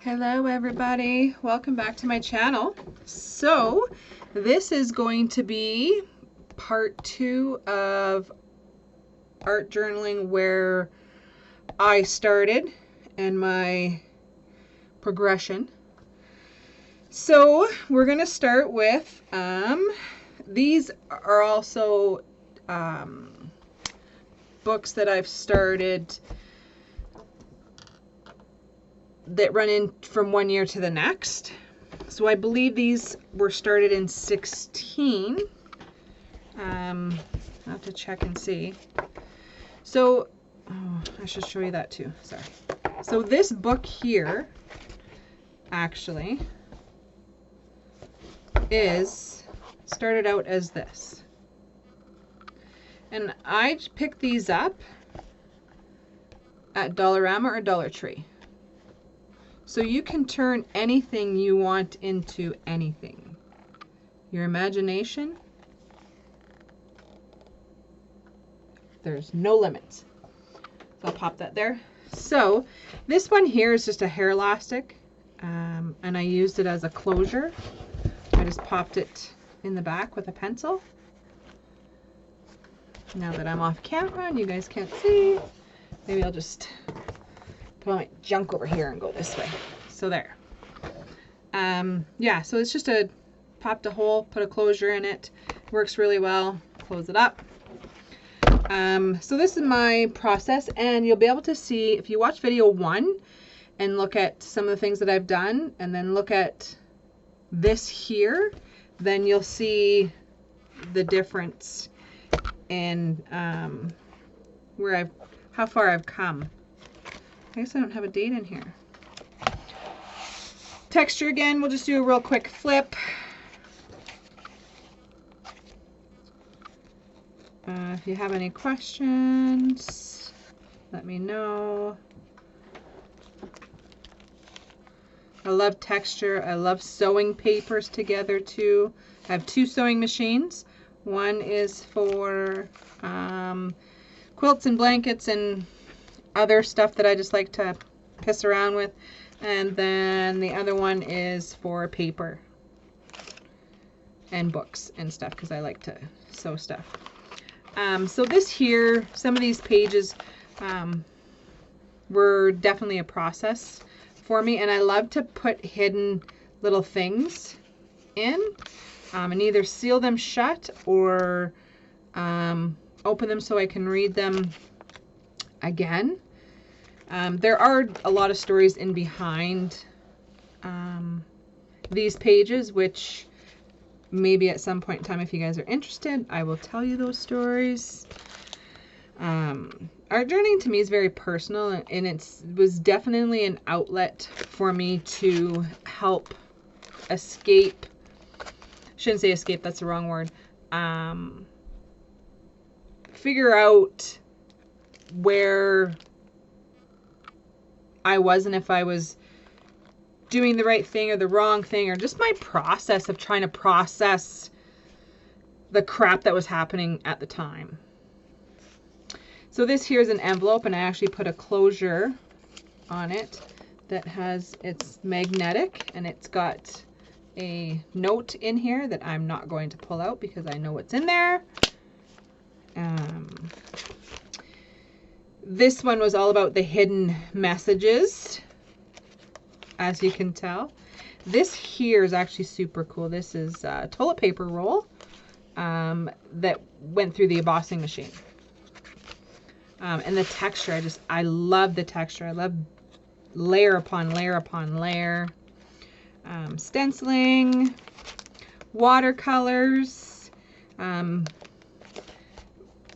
Hello everybody, welcome back to my channel. So this is going to be part 2 of art journaling, where I started and my progression. So we're going to start with these are also books that I've started that run in from one year to the next. So I believe these were started in 16. I'll have to check and see. So, I should show you that too. Sorry. So this book here actually is started out as this. And I picked these up at Dollarama or Dollar Tree. So you can turn anything you want into anything. Your imagination, there's no limits. So I'll pop that there. So this one here is just a hair elastic, and I used it as a closure. I just popped it in the back with a pencil. Now that I'm off camera and you guys can't see, maybe I'll just put my junk over here and go this way. So there. Yeah, so it's just popped a hole, put a closure in it. Works really well. Close it up. So this is my process, and you'll be able to see if you watch video 1 and look at some of the things that I've done, and then look at this here, then you'll see the difference in how far I've come. I guess I don't have a date in here. Texture again, we'll just do a real quick flip. If you have any questions, let me know. I love texture. I love sewing papers together too. I have 2 sewing machines. One is for quilts and blankets and other stuff that I just like to piss around with, and then the other one is for paper and books and stuff, because I like to sew stuff. So this here, some of these pages were definitely a process for me, and I love to put hidden little things in, and either seal them shut or open them so I can read them again. There are a lot of stories in behind these pages, which maybe at some point in time, if you guys are interested, I will tell you those stories. Art journaling to me is very personal, and it was definitely an outlet for me to help escape. Shouldn't say escape, that's the wrong word. Figure out where I was, and if I was doing the right thing or the wrong thing, or just my process of trying to process the crap that was happening at the time. So this here is an envelope, and I actually put a closure on it that it's magnetic, and it's got a note in here that I'm not going to pull out because I know what's in there. This one was all about the hidden messages, as you can tell. This here is actually super cool. This is a toilet paper roll that went through the embossing machine. And the texture, I love the texture. I love layer upon layer upon layer. Stenciling, watercolors,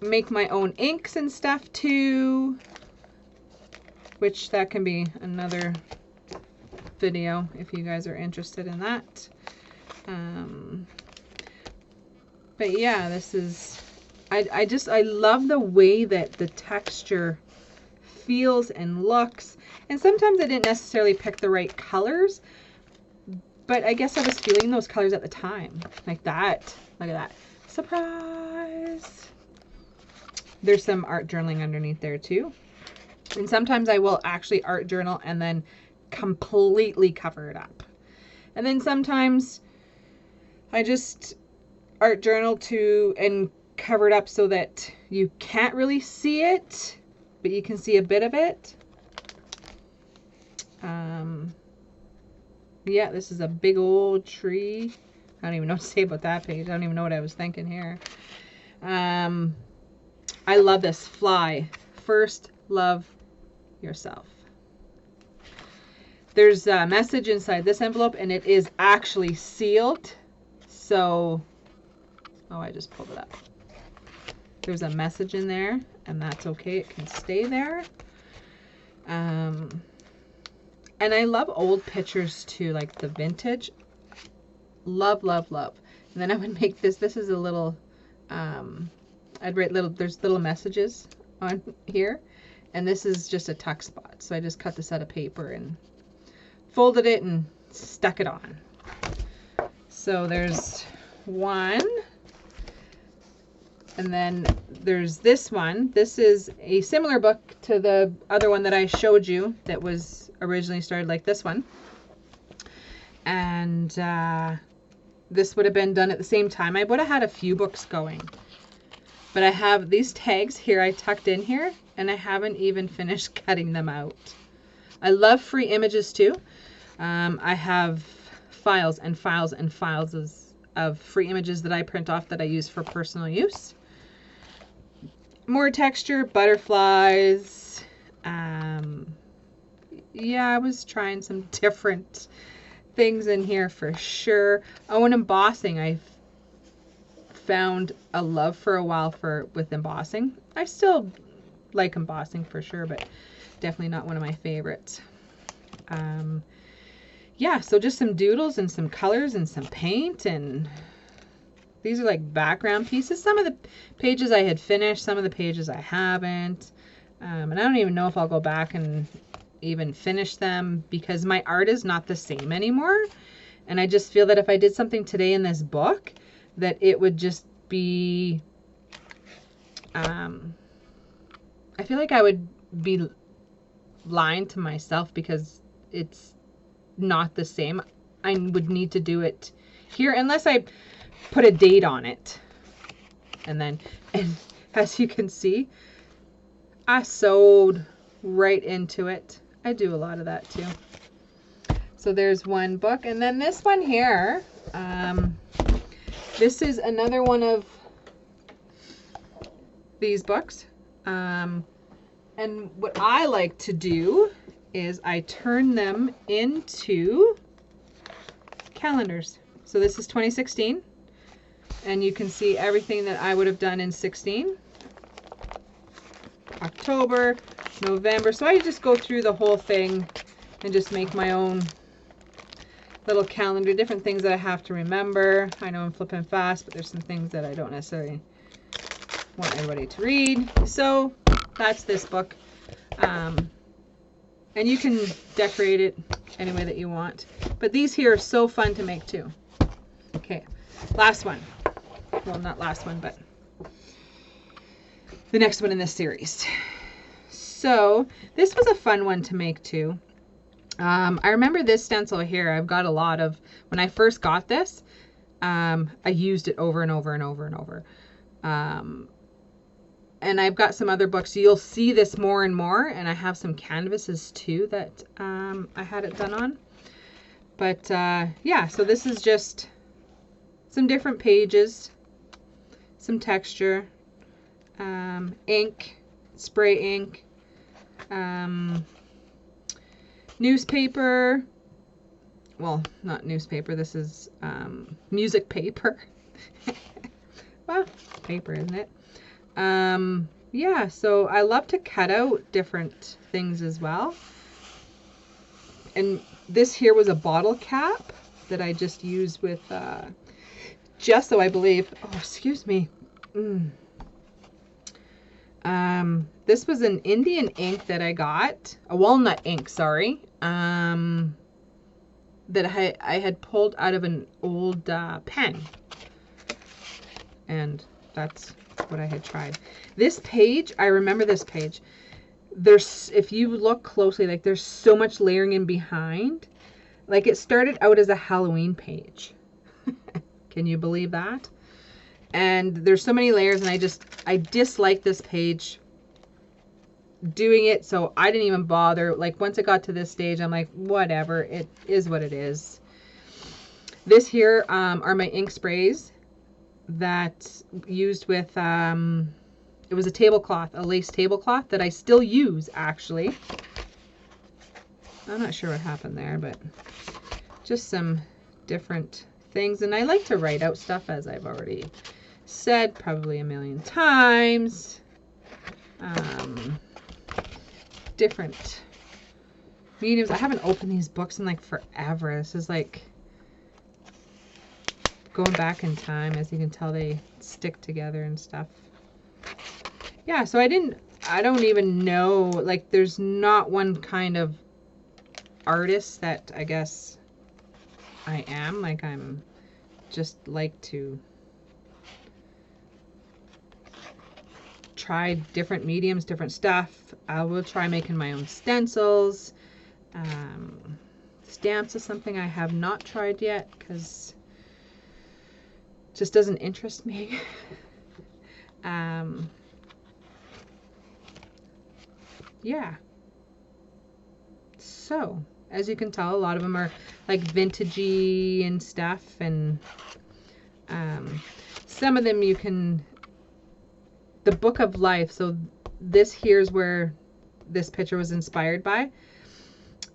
make my own inks and stuff too, which that can be another video if you guys are interested in that. But yeah, this is, I love the way that the texture feels and looks. And sometimes I didn't necessarily pick the right colors, but I guess I was feeling those colors at the time. Like that. Look at that. Surprise! There's some art journaling underneath there too. And sometimes I will actually art journal and then completely cover it up. And then sometimes I just art journal too and cover it up so that you can't really see it, but you can see a bit of it. Yeah, this is a big old tree. I don't even know what to say about that page. I don't even know what I was thinking here. I love this. Fly. First, love yourself. There's a message inside this envelope, and it is actually sealed. So, oh, I just pulled it up. There's a message in there, and that's okay. It can stay there. And I love old pictures too, like the vintage. Love, love, love. And then I would make this. This is a little, I'd write there's little messages on here. And this is just a tuck spot. So I just cut this out of paper and folded it and stuck it on. So there's one. And then there's this one. This is a similar book to the other one that I showed you that was originally started like this one. And this would have been done at the same time. I would have had a few books going. But I have these tags here I tucked in here, and I haven't even finished cutting them out. I love free images too. I have files and files and files of free images that I print off that I use for personal use. More texture, butterflies. Yeah, I was trying some different things in here for sure. Oh, and embossing. I've found a love for a while with embossing. I still like embossing for sure, but definitely not one of my favorites. Yeah, so just some doodles and some colors and some paint, and these are like background pieces. Some of the pages I had finished, some of the pages I haven't. And I don't even know if I'll go back and even finish them because my art is not the same anymore. And I just feel that if I did something today in this book, that it would just be, I feel like I would be lying to myself because it's not the same. I would need to do it here unless I put a date on it. And as you can see, I sewed right into it. I do a lot of that too. So there's one book, and then this one here, this is another one of these books. And what I like to do is I turn them into calendars. So this is 2016, and you can see everything that I would have done in 16. October, November. So I just go through the whole thing and just make my own little calendar, different things that I have to remember. I know I'm flipping fast, but there's some things that I don't necessarily want everybody to read. So that's this book. And you can decorate it any way that you want. But these here are so fun to make too. Okay, last one. Well, not last one, but the next one in this series. So this was a fun one to make too. I remember this stencil here. I've got a lot of, when I first got this, I used it over and over and over and over. And I've got some other books. You'll see this more and more. And I have some canvases too that I had it done on. But yeah, so this is just some different pages, some texture, ink, spray ink, newspaper. Well, not newspaper. This is music paper. Well, paper, isn't it? Yeah, so I love to cut out different things as well. And this here was a bottle cap that I just used with gesso, I believe. Oh, excuse me. This was an Indian ink that I got, a walnut ink, sorry, that I had pulled out of an old pen. And that's what I had tried. This page, I remember this page. there's, if you look closely, like there's so much layering in behind. Like it started out as a Halloween page. Can you believe that? And there's so many layers, and I dislike this page doing it, so I didn't even bother. Like once it got to this stage, I'm like, whatever, it is what it is. This here are my ink sprays that used with, it was a tablecloth, a lace tablecloth that I still use actually. I'm not sure what happened there, but just some different things. And I like to write out stuff, as I've already said probably a million times. Different mediums. I haven't opened these books in like forever. This is like going back in time. As you can tell, they stick together and stuff. Yeah, so I don't even know, like there's not one kind of artist that I guess I am. Like I'm just like to try different mediums, different stuff. I will try making my own stencils. Stamps is something I have not tried yet because it just doesn't interest me. Yeah. So, as you can tell, a lot of them are like vintagey and stuff, and some of them you can, the Book of Life, so this here's where this picture was inspired by.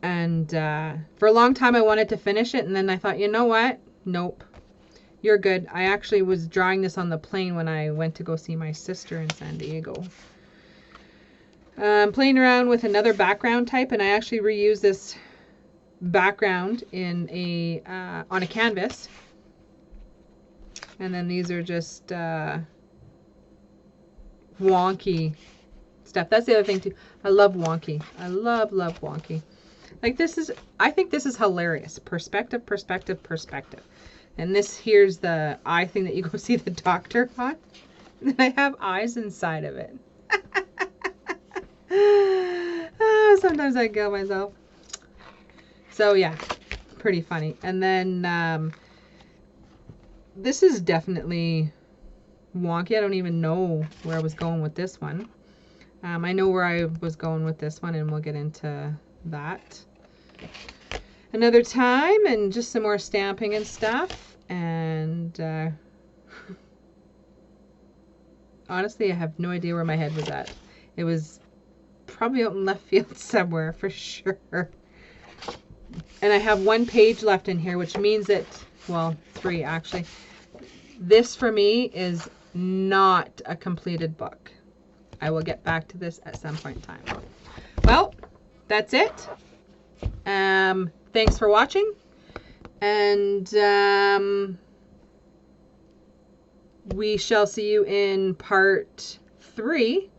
And for a long time I wanted to finish it, and then I thought, you know what? Nope. You're good. I actually was drawing this on the plane when I went to go see my sister in San Diego. Playing around with another background type, and I actually reused this background in a on a canvas. And then these are just wonky stuff. That's the other thing too. I love wonky. I love wonky. Like this is, I think this is hilarious. Perspective, perspective, perspective. And this here's the eye thing that you go see the doctor on. And then I have eyes inside of it. Sometimes I kill myself. So yeah, pretty funny. And then this is definitely wonky. I don't even know where I was going with this one. I know where I was going with this one, and we'll get into that another time, and just some more stamping and stuff. And honestly, I have no idea where my head was at. It was probably out in left field somewhere for sure. And I have one page left in here, which means that, well, 3 actually. This for me is not a completed book. I will get back to this at some point in time. Well, that's it. Thanks for watching. And we shall see you in part 3.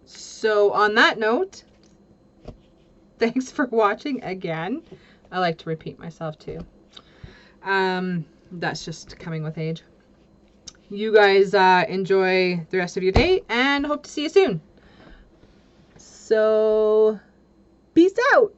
So on that note, thanks for watching again. I like to repeat myself too. That's just coming with age. You guys enjoy the rest of your day, and hope to see you soon. So, peace out.